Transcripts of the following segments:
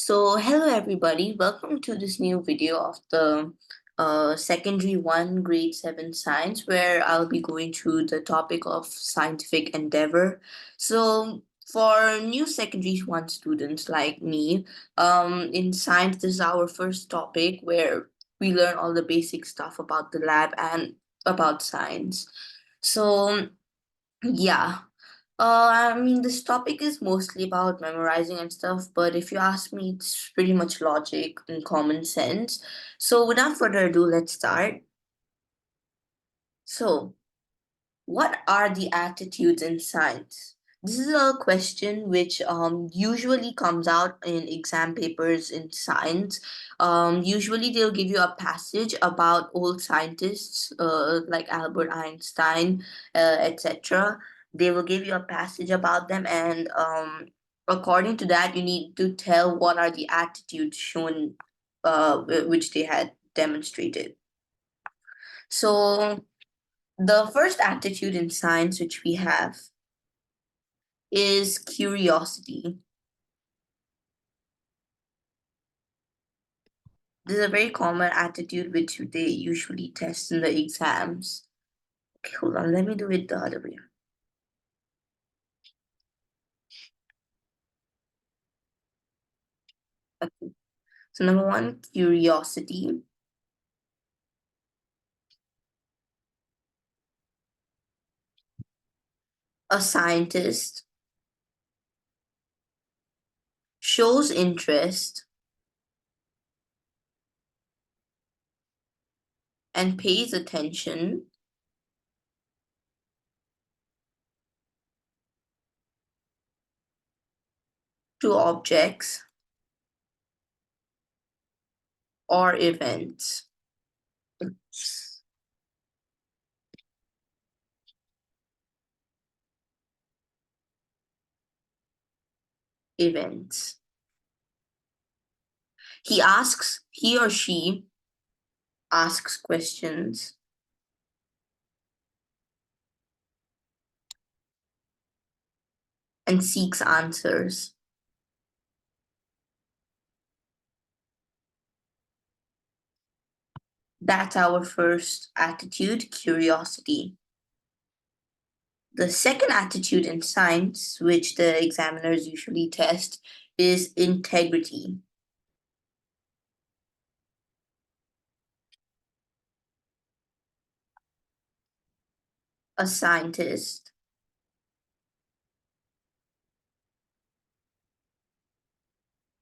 So, hello everybody, welcome to this new video of the secondary 1 grade 7 science, where I'll be going through the topic of scientific endeavor. So, for new secondary 1 students like me, in science, this is our first topic where we learn all the basic stuff about the lab and about science. So, yeah. This topic is mostly about memorizing and stuff, but if you ask me, it's pretty much logic and common sense. So, without further ado, let's start. So, what are the attitudes in science? This is a question which usually comes out in exam papers in science. Usually, they'll give you a passage about old scientists like Albert Einstein, etc. They will give you a passage about them, and according to that, you need to tell what are the attitudes shown, which they had demonstrated. So, the first attitude in science which we have is curiosity. This is a very common attitude which they usually test in the exams. Okay, hold on, let me do it the other way. Okay. So number one, curiosity. A scientist shows interest and pays attention to objects or events. Events. He or she asks questions and seeks answers. That's our first attitude, curiosity. The second attitude in science, which the examiners usually test, is integrity. A scientist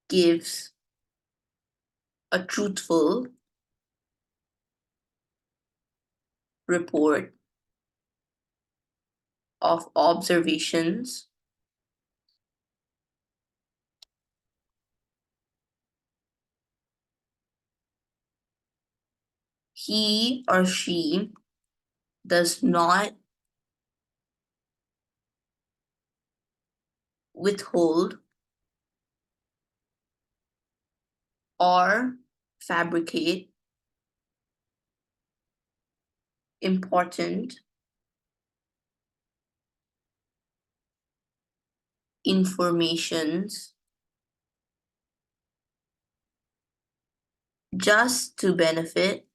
gives a truthful report of observations he or she does not withhold or fabricate important informations just to benefit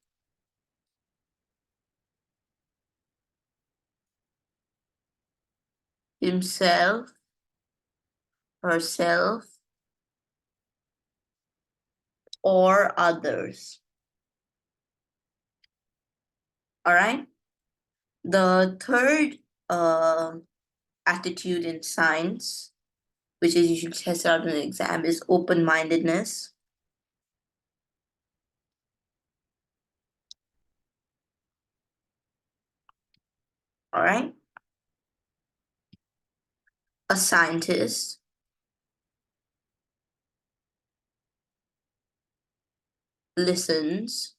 himself, herself, or others. All right. The third attitude in science, which is usually tested out in an exam, is open-mindedness. All right. A scientist listens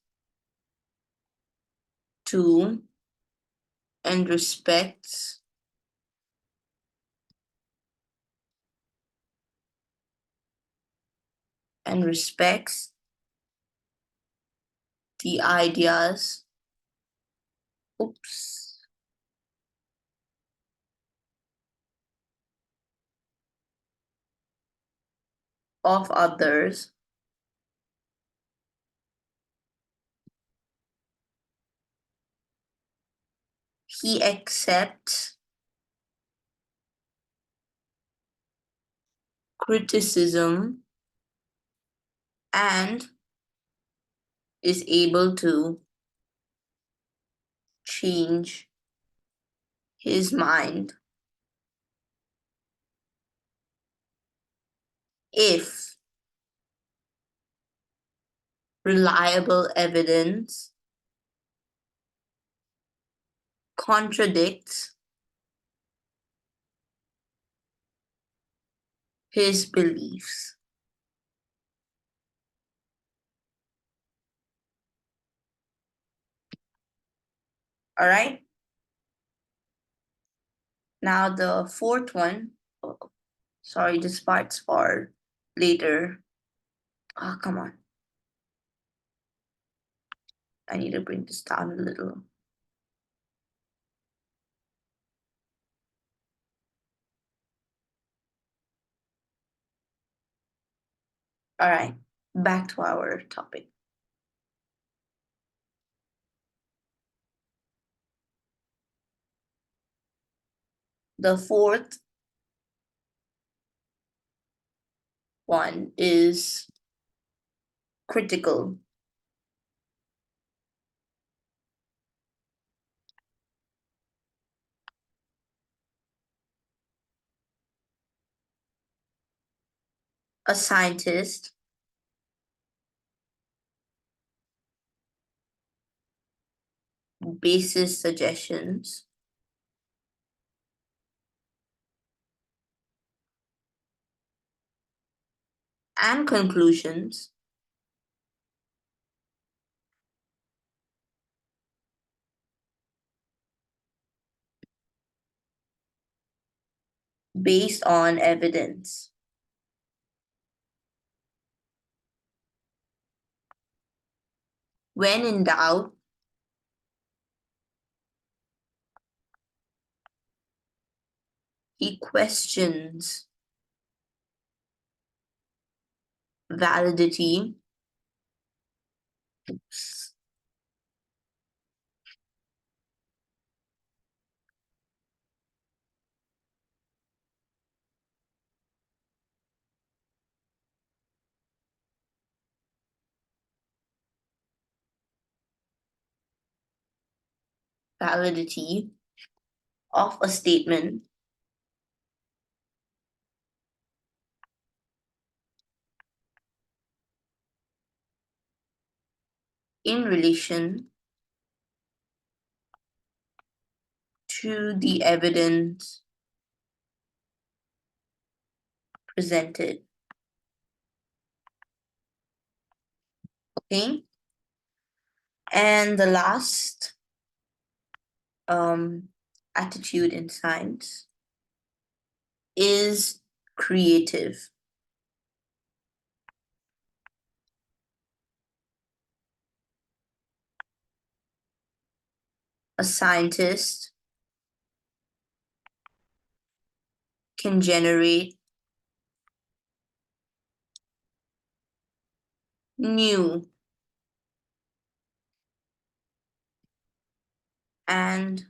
to and respects the ideas. Oops. of others. He accepts criticism and is able to change his mind if reliable evidence contradicts his beliefs. All right. Now the fourth one. Oh, sorry, this part's for later. Oh, come on. I need to bring this down a little. All right, back to our topic. The fourth one is critical. A scientist bases suggestions and conclusions based on evidence. When in doubt, he questions validity validity of a statement in relation to the evidence presented. Okay. And the last attitude in science is creative. A scientist can generate new and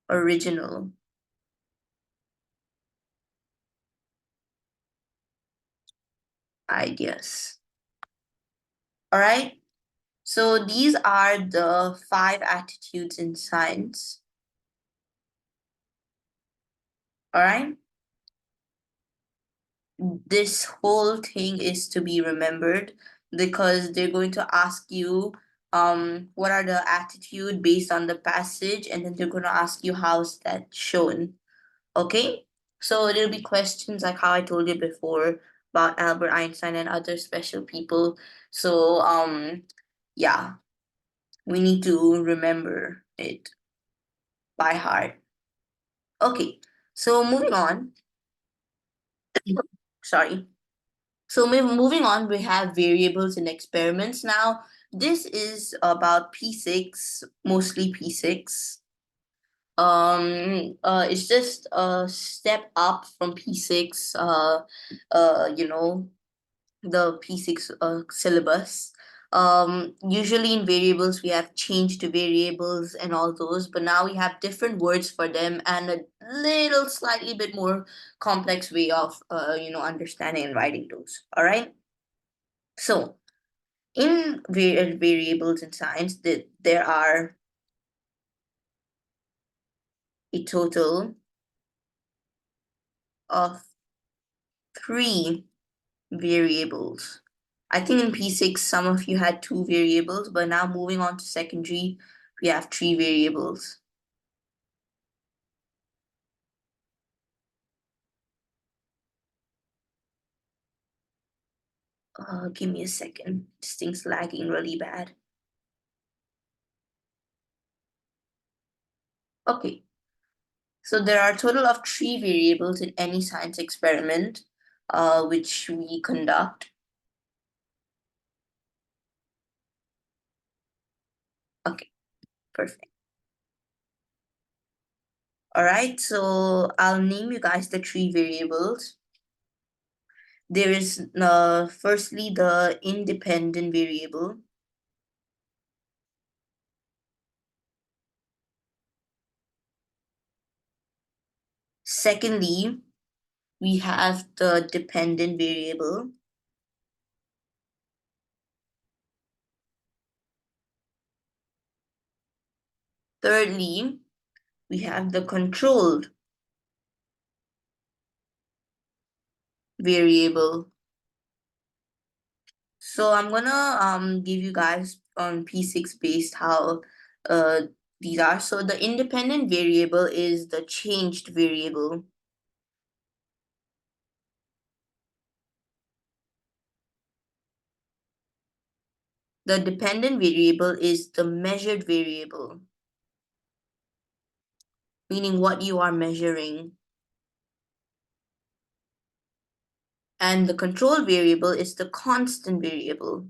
original ideas. All right. So these are the 5 attitudes in science. All right. This whole thing is to be remembered because they're going to ask you what are the attitude based on the passage, and then they're going to ask you how's that shown. Okay, so there'll be questions like how I told you before about Albert Einstein and other special people. So yeah, we need to remember it by heart. Okay, so moving on. Sorry. So moving on, we have variables and experiments now. This is about P6, mostly P6. It's just a step up from P6, you know, the P6 syllabus. Usually in variables we have change to variables and all those, but now we have different words for them and a little slightly bit more complex way of understanding and writing those. All right. So in variables in science, there are a total of three variables. I think in P6 some of you had two variables, but now moving on to secondary, we have three variables. Give me a second. This thing's lagging really bad. Okay. So there are a total of three variables in any science experiment which we conduct. Okay, perfect. All right, so I'll name you guys the three variables. There is firstly the independent variable. Secondly, we have the dependent variable. Thirdly, we have the controlled variable. So I'm gonna give you guys on P6 based how uh these are. So the independent variable is the changed variable. The dependent variable is the measured variable, meaning what you are measuring. And the control variable is the constant variable.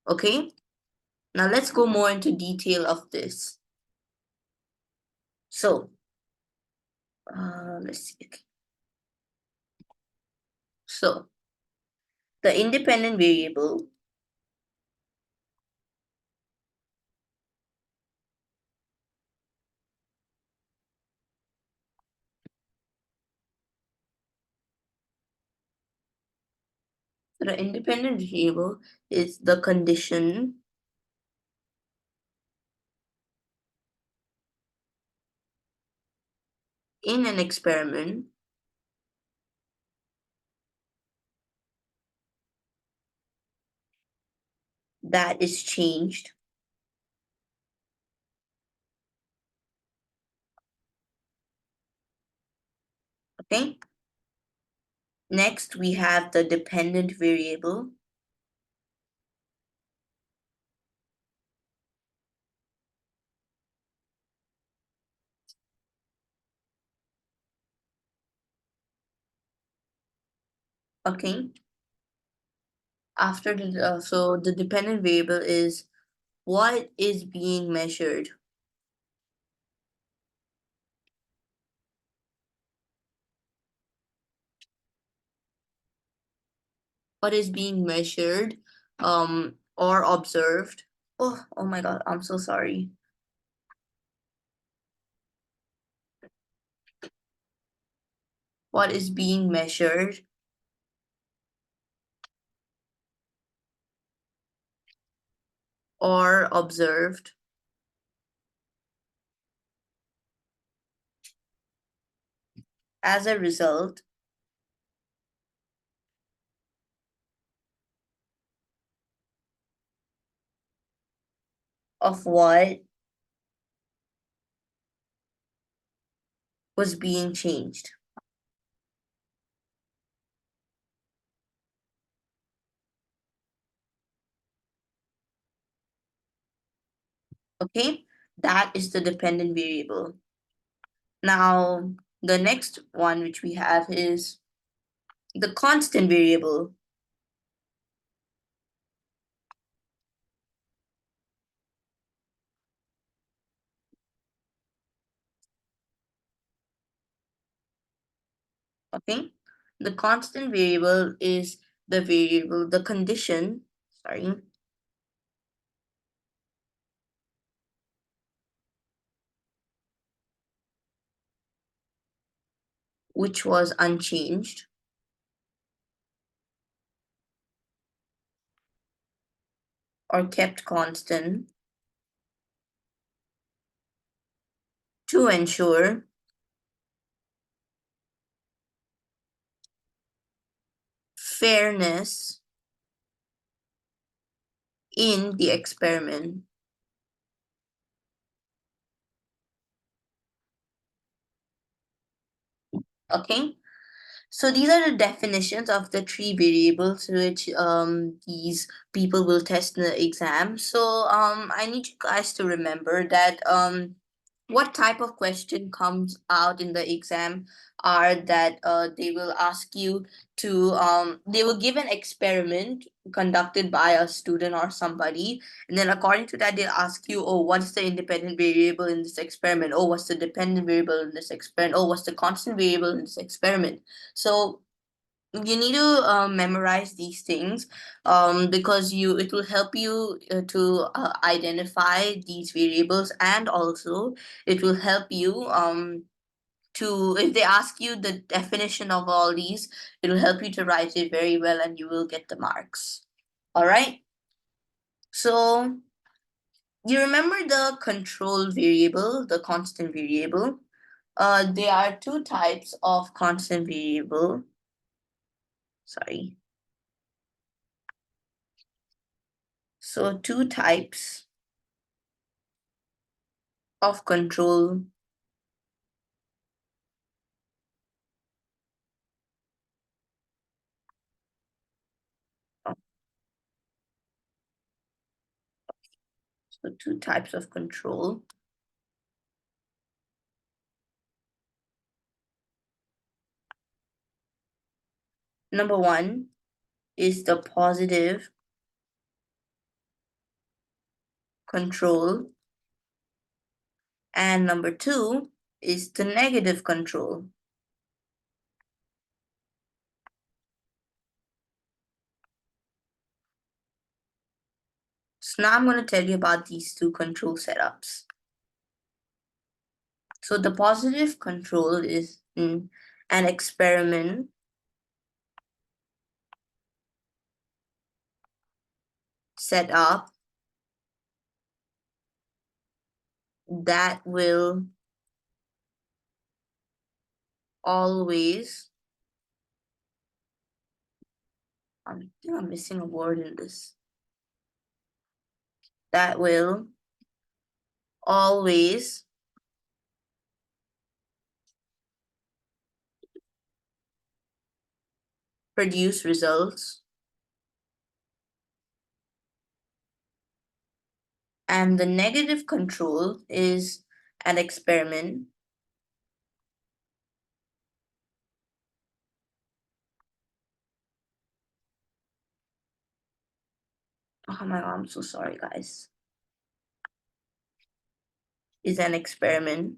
Okay, now let's go more into detail of this. So let's see. Okay. So the independent variable is the condition in an experiment that is changed. Okay. Next, we have the dependent variable. Okay. After so the dependent variable is what is being measured. What is being measured, or observed. Oh my God, I'm so sorry. What is being measured or observed as a result of what was being changed. Okay, that is the dependent variable. Now, the next one which we have is the constant variable. Okay. The constant variable is the condition, sorry, which was unchanged or kept constant to ensure fairness in the experiment. Okay. So these are the definitions of the three variables which these people will test in the exam. So I need you guys to remember that what type of question comes out in the exam are that they will ask you to they will give an experiment conducted by a student or somebody, and then according to that they'll ask you, oh, what's the independent variable in this experiment, oh, what's the dependent variable in this experiment, oh, what's the constant variable in this experiment. So you need to memorize these things because you it will help you to identify these variables, and also it will help you to, if they ask you the definition of all these, it will help you to write it very well and you will get the marks. All right. So you remember the control variable, the constant variable. There are two types of constant variable. Sorry. So two types of control. So two types of control. Number one is the positive control, and number two is the negative control. So now I'm going to tell you about these two control setups. So the positive control is an experiment set up that will always, I think I'm missing a word in this, that will always produce results, and the negative control is an experiment oh my god, I'm so sorry guys, is an experiment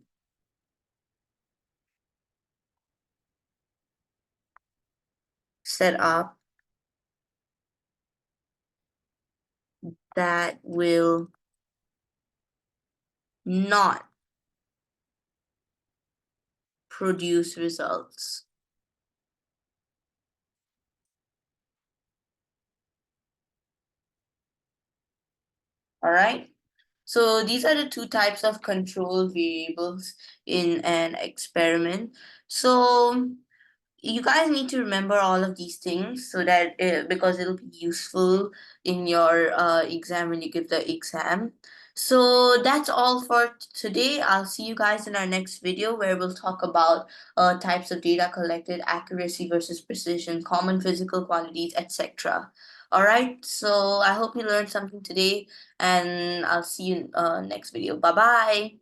set up that will not produce results. All right. So these are the two types of control variables in an experiment. So you guys need to remember all of these things so that because it'll be useful in your exam when you give the exam. So that's all for today. I'll see you guys in our next video where we'll talk about types of data collected, accuracy versus precision, common physical quantities, etc. All right, so I hope you learned something today, and I'll see you next video. Bye bye.